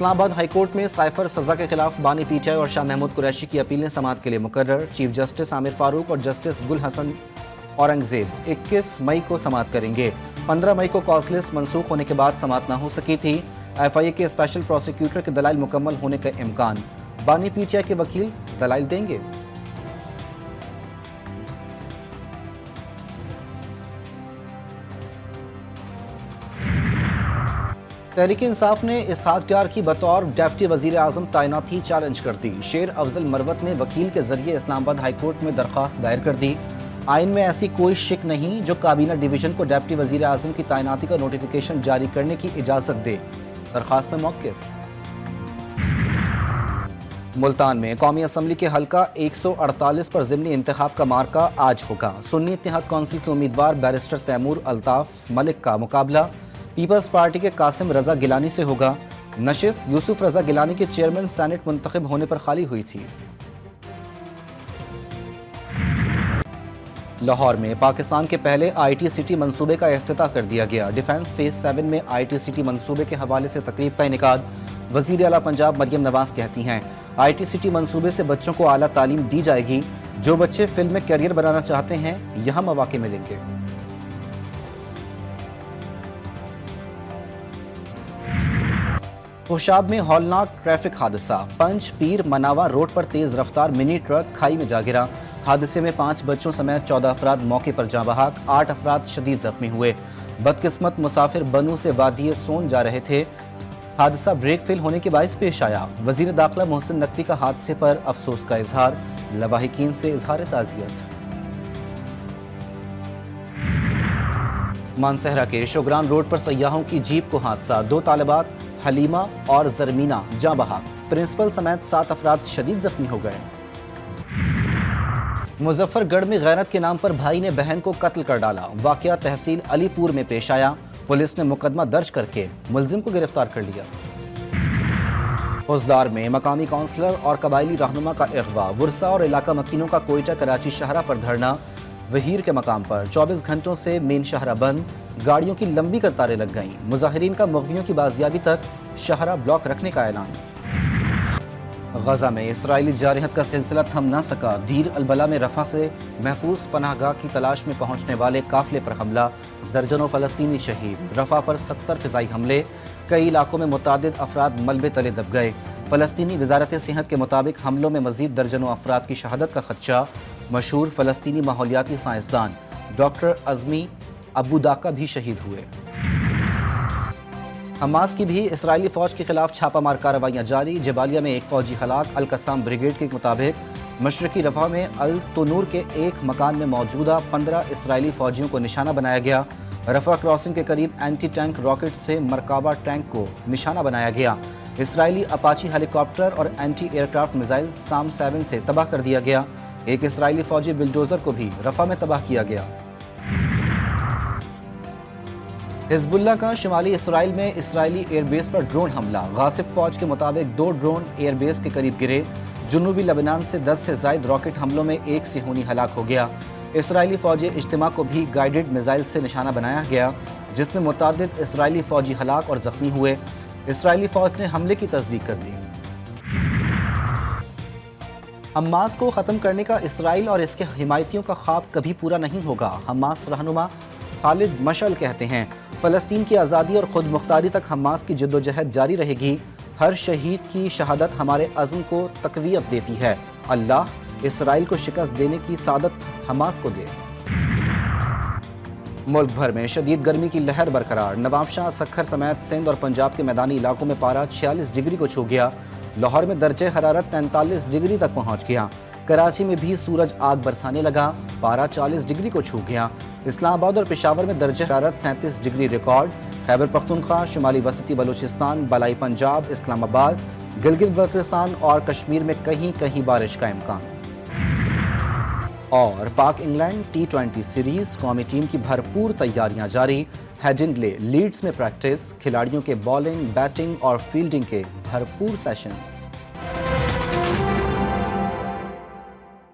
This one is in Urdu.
اسلام آباد ہائی کورٹ میں سائفر سزا کے خلاف بانی پی ٹی آئی اور شاہ محمود قریشی کی اپیلیں سماعت کے لیے مقرر۔ چیف جسٹس عامر فاروق اور جسٹس گل حسن اورنگزیب 21 مئی کو سماعت کریں گے۔ 15 مئی کو کاز لسٹ منسوخ ہونے کے بعد سماعت نہ ہو سکی تھی۔ ایف آئی اے کے اسپیشل پروسیکیوٹر کے دلائل مکمل ہونے کا امکان۔ بانی پی ٹی آئی کے وکیل دلائل دیں گے۔ تحریک انصاف نے اسحاق ڈار کی بطور ڈپٹی وزیر اعظم تعیناتی چیلنج کر دی۔ شیر افضل مروت نے وکیل کے ذریعے اسلام آباد ہائی کورٹ میں درخواست دائر کر دی۔ آئین میں ایسی کوئی شک نہیں جو کابینہ ڈویژن کو ڈپٹی وزیر اعظم کی تعیناتی کا نوٹیفیکیشن جاری کرنے کی اجازت دے۔ درخواست میں موقف۔ ملتان میں قومی اسمبلی کے حلقہ 148 پر ضمنی انتخاب کا مارکہ آج ہوگا۔ سنی اتحاد کونسل کے امیدوار بیرسٹر تیمور الطاف ملک کا مقابلہ پیپلز پارٹی کے قاسم رضا گیلانی سے ہوگا۔ نشست یوسف رضا گیلانی کے چیئرمین سینٹ منتخب ہونے پر خالی ہوئی تھی۔ لاہور میں پاکستان کے پہلے آئی ٹی سٹی منصوبے کا افتتاح کر دیا گیا۔ ڈیفنس فیز 7 میں آئی ٹی سٹی منصوبے کے حوالے سے تقریب کا انعقاد۔ وزیر اعلیٰ پنجاب مریم نواز کہتی ہیں آئی ٹی سٹی منصوبے سے بچوں کو اعلیٰ تعلیم دی جائے گی۔ جو بچے فلم میں کیریئر بنانا چاہتے ہیں یہاں مواقع ملیں گے۔ خوشاب میں ہولناک ٹریفک حادثہ۔ پنج پیر مناوا روڈ پر تیز رفتار منی ٹرک کھائی میں جا گرا۔ حادثے میں 5 بچوں سمیت 14 افراد موقع پر جاں بحق، 8 افراد شدید زخمی ہوئے۔ بدقسمت مسافر بنو سے وادی سون جا رہے تھے۔ حادثہ بریک فیل ہونے کے باعث پیش آیا۔ وزیر داخلہ محسن نقوی کا حادثے پر افسوس کا اظہار، لواحقین سے اظہار تعزیت۔ مانسہرہ کے شوگران روڈ پر سیاحوں کی جیپ کو حادثہ، 2 طالبات حلیمہ اور زرمینہ جاں بحق، پرنسپل سمیت 7 افراد شدید زخمی ہو گئے۔ مظفر گڑھ میں غیرت کے نام پر بھائی نے بہن کو قتل کر ڈالا۔ واقعہ تحصیل علی پور میں پیش آیا۔ پولیس نے مقدمہ درج کر کے ملزم کو گرفتار کر لیا۔ اوزدار میں مقامی کونسلر اور قبائلی رہنما کا اغوا، ورثہ اور علاقہ مکینوں کا کوئٹہ کراچی شاہراہ پر دھرنا۔ وہیر کے مقام پر 24 گھنٹوں سے مین شاہراہ بند، گاڑیوں کی لمبی قطاریں لگ گئیں۔ مظاہرین کا مغویوں کی بازیابی تک شاہراہ بلاک رکھنے کا اعلان۔ غزہ میں اسرائیلی جارحیت کا سلسلہ تھم نہ سکا۔ دیر البلح میں رفح سے محفوظ پناہ گاہ کی تلاش میں پہنچنے والے قافلے پر حملہ، درجنوں فلسطینی شہید۔ رفح پر 70 فضائی حملے، کئی علاقوں میں متعدد افراد ملبے تلے دب گئے۔ فلسطینی وزارت صحت کے مطابق حملوں میں مزید درجنوں افراد کی شہادت کا خدشہ۔ مشہور فلسطینی ماحولیاتی سائنسدان ڈاکٹر عزمی ابو داکا بھی شہید ہوئے۔ حماس کی بھی اسرائیلی فوج کے خلاف چھاپہ مار کارروائیاں جاری۔ جبالیہ میں ایک فوجی ہلاک۔ القسام بریگیڈ کے مطابق مشرقی رفح میں التنور کے ایک مکان میں موجودہ 15 اسرائیلی فوجیوں کو نشانہ بنایا گیا۔ رفح کراسنگ کے قریب اینٹی ٹینک راکٹ سے مرکبہ ٹینک کو نشانہ بنایا گیا۔ اسرائیلی اپاچی ہیلی کاپٹر اور اینٹی ایئر کرافٹ میزائل سام 7 سے تباہ کر دیا گیا۔ ایک اسرائیلی فوجی بلڈوزر کو بھی رفح میں تباہ کیا گیا۔ حزب اللہ کا شمالی اسرائیل میں اسرائیلی ایئر بیس پر ڈرون حملہ۔ غاصب فوج کے مطابق 2 ڈرون ایئر بیس کے قریب گرے۔ جنوبی لبنان سے 10 سے زائد راکٹ حملوں میں ایک صہیونی ہلاک ہو گیا۔ اسرائیلی فوجی اجتماع کو بھی گائیڈڈ میزائل سے نشانہ بنایا گیا، جس میں متعدد اسرائیلی فوجی ہلاک اور زخمی ہوئے۔ اسرائیلی فوج نے حملے کی تصدیق کر دی۔ حماس کو ختم کرنے کا اسرائیل اور اس کے حمایتیوں کا خواب کبھی پورا نہیں ہوگا۔ حماس رہنما خالد مشعل کہتے ہیں فلسطین کی آزادی اور خود مختاری تک حماس کی جدوجہد جاری رہے گی۔ ہر شہید کی شہادت ہمارے عزم کو تقویت دیتی ہے۔ اللہ اسرائیل کو شکست دینے کی سعادت حماس کو دے۔ ملک بھر میں شدید گرمی کی لہر برقرار۔ نواب شاہ سکھر سمیت سندھ اور پنجاب کے میدانی علاقوں میں پارہ 46 ڈگری کو چھو گیا۔ لاہور میں درجہ حرارت 43 ڈگری تک پہنچ گیا۔ کراچی میں بھی سورج آگ برسانے لگا، پارہ 40 ڈگری کو چھو گیا۔ اسلام آباد اور پشاور میں درجہ حرارت 37 ڈگری ریکارڈ۔ خیبر پختونخوا، شمالی وسطی بلوچستان، بالائی پنجاب، اسلام آباد، گلگت بلتستان اور کشمیر میں کہیں کہیں بارش کا امکان۔ اور پاک انگلینڈ T20 سیریز، قومی ٹیم کی بھرپور تیاریاں جاری۔ ہیڈنگلے لیڈز میں پریکٹس، کھلاڑیوں کے بالنگ، بیٹنگ اور فیلڈنگ کے بھرپور سیشنز۔